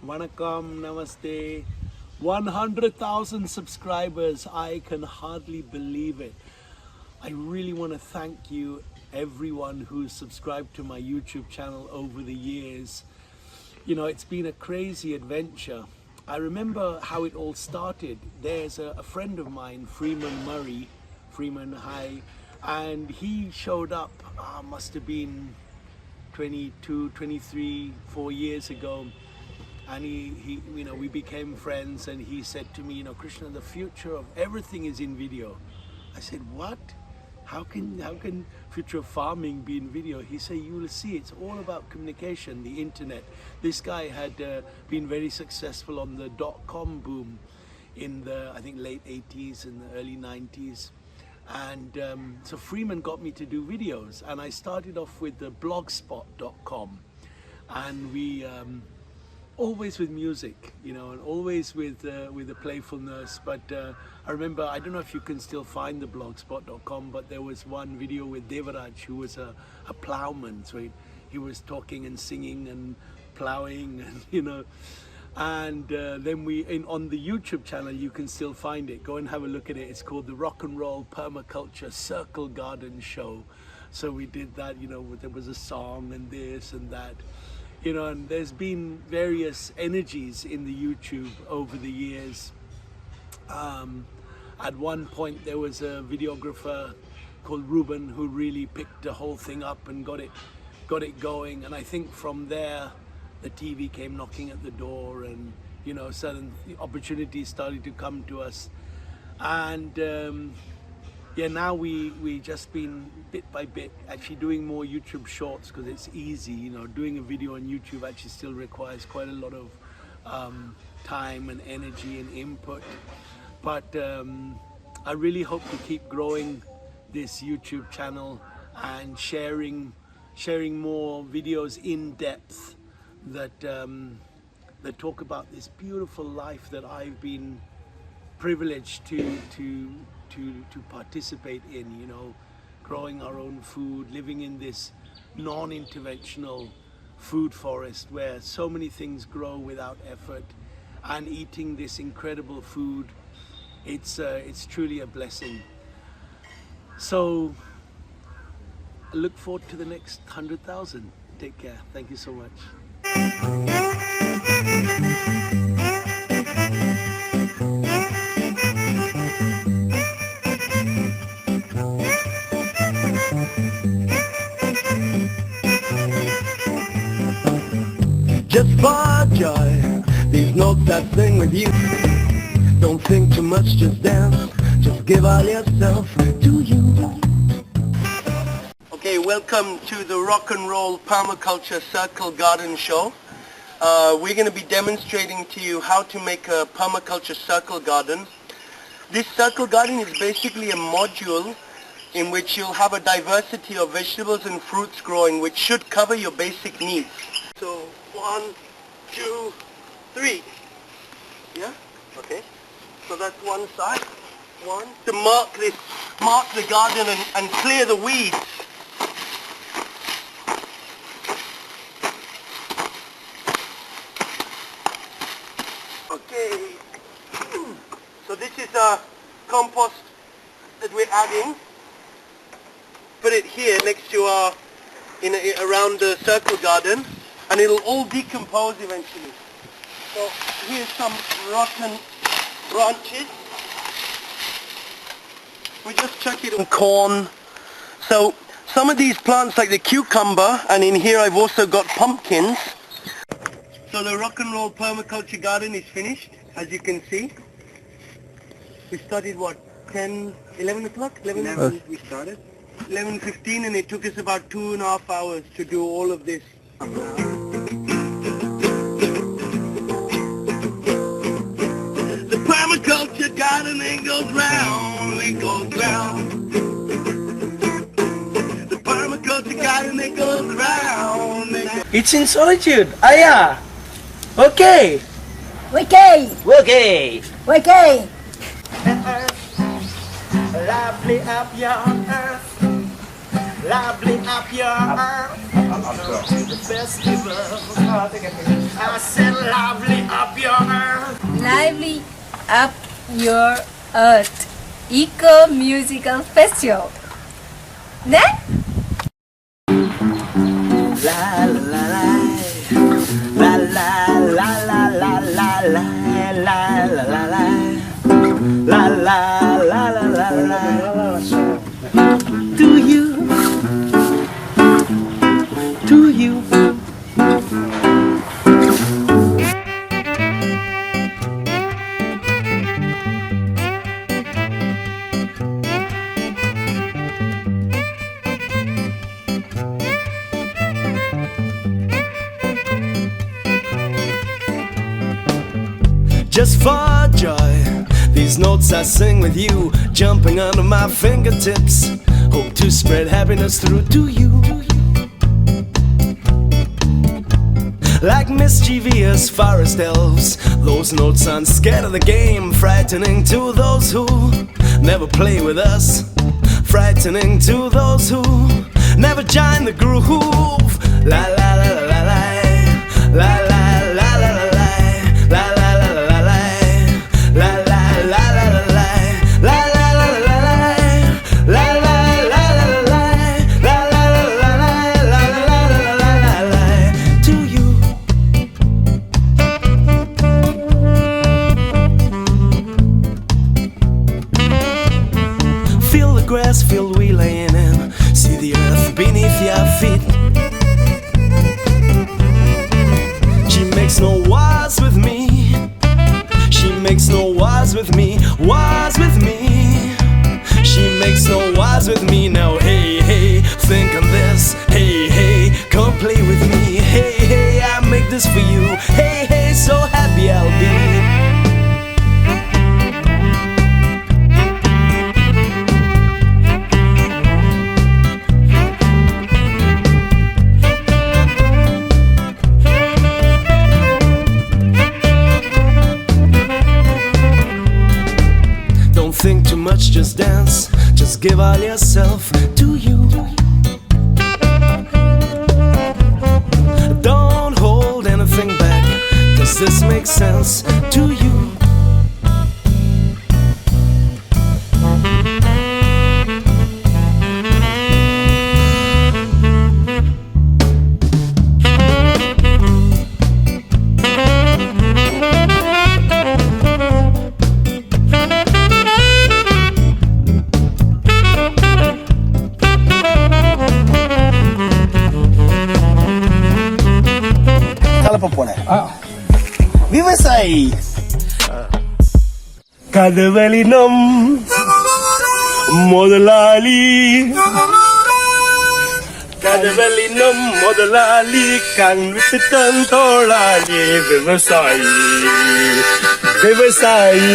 Vanakkam, namaste. 100,000 subscribers. I can hardly believe it. I really want to thank you, everyone who's subscribed to my YouTube channel over the years. You know, it's been a crazy adventure. I remember how it all started. There's a friend of mine, Freeman Murray. Freeman, hi. And he showed up, must have been 22, 23, 4 years ago. And he, you know, we became friends, and he said to me, you know, Krishna, the future of everything is in video. I said, what? How can future of farming be in video? He said, you will see, it's all about communication, the internet. This guy had been very successful on the .com boom in the, I think, late 80s and the early 90s. And so Freeman got me to do videos, and I started off with the blogspot.com, and we always with music, you know, and always with the playfulness. But I remember, I don't know if you can still find the blogspot.com, but there was one video with Devaraj, who was a plowman. So he was talking and singing and plowing, and you know. And then on the YouTube channel, you can still find it. Go and have a look at it. It's called the Rock and Roll Permaculture Circle Garden Show. So we did that, you know, there was a song and this and that. You know, and there's been various energies in the YouTube over the years. At one point there was a videographer called Ruben who really picked the whole thing up and got it going. And I think from there the TV came knocking at the door, and you know, certain opportunities started to come to us. And yeah, now we just been bit by bit actually doing more YouTube shorts, because it's easy. You know, doing a video on YouTube actually still requires quite a lot of time and energy and input. But I really hope to keep growing this YouTube channel and sharing more videos in depth that that talk about this beautiful life that I've been privileged to participate in, you know, growing our own food, living in this non-interventional food forest where so many things grow without effort, and eating this incredible food. It's truly a blessing. So I look forward to the next 100,000. Take care. Thank you so much. Just for joy, there's no such thing with you. Don't think too much, just dance. Just give all yourself to you. Okay, welcome to the Rock and Roll Permaculture Circle Garden Show. We're going to be demonstrating to you how to make a permaculture circle garden. This circle garden is basically a module in which you'll have a diversity of vegetables and fruits growing, which should cover your basic needs. So 1, 2, 3. Yeah? Okay. So that's one side. One. To mark the garden and clear the weeds. Okay. So this is compost that we're adding. Put it here next to our, around the circle garden, and it'll all decompose eventually. So here's some rotten branches. We just chuck it on corn. So some of these plants, like the cucumber, and in here I've also got pumpkins. So the Rock and Roll Permaculture Garden is finished, as you can see. We started what, 11 o'clock? 11 we started. 11:15, and it took us about 2.5 hours to do all of this. The permaculture garden, it goes round, it goes round. The permaculture garden, it goes round. It's in Solitude. Aya. Okay. Okay, Okay. okay. Lovely up your earth. lively up your earth. To the festival. I said lively up your earth. Lively up your earth Eco Musical Festival. 네? To you. Just for joy, these notes I sing with you, jumping under my fingertips. Hope to spread happiness through to you. Like mischievous forest elves, those notes aren't scared of the game. Frightening to those who never play with us. Frightening to those who never join the groove. La la la la la la. La la la la la la. La la la la la la. La la la la la la. La la la la la la. La la la la la la. La la la la la. La la la la la. To you. Feel the grass, feel we laying in. See the earth beneath your feet. She makes no wars with me. She makes no wars with me. Wars with me. She makes no wars with me. Now hey, hey, think on this. Hey, hey, come play with me. Hey, hey, I make this for you. Hey, hey, so happy I'll be. Don't think too much, just dance. Just give all yourself to you. Don't hold anything back. Does this make sense to you? விவசாயி கதவலினம் முதலாளி கதவலினம் முதலாளி கண் விட்டு தந்தோளாளி விவசாயி விவசாயி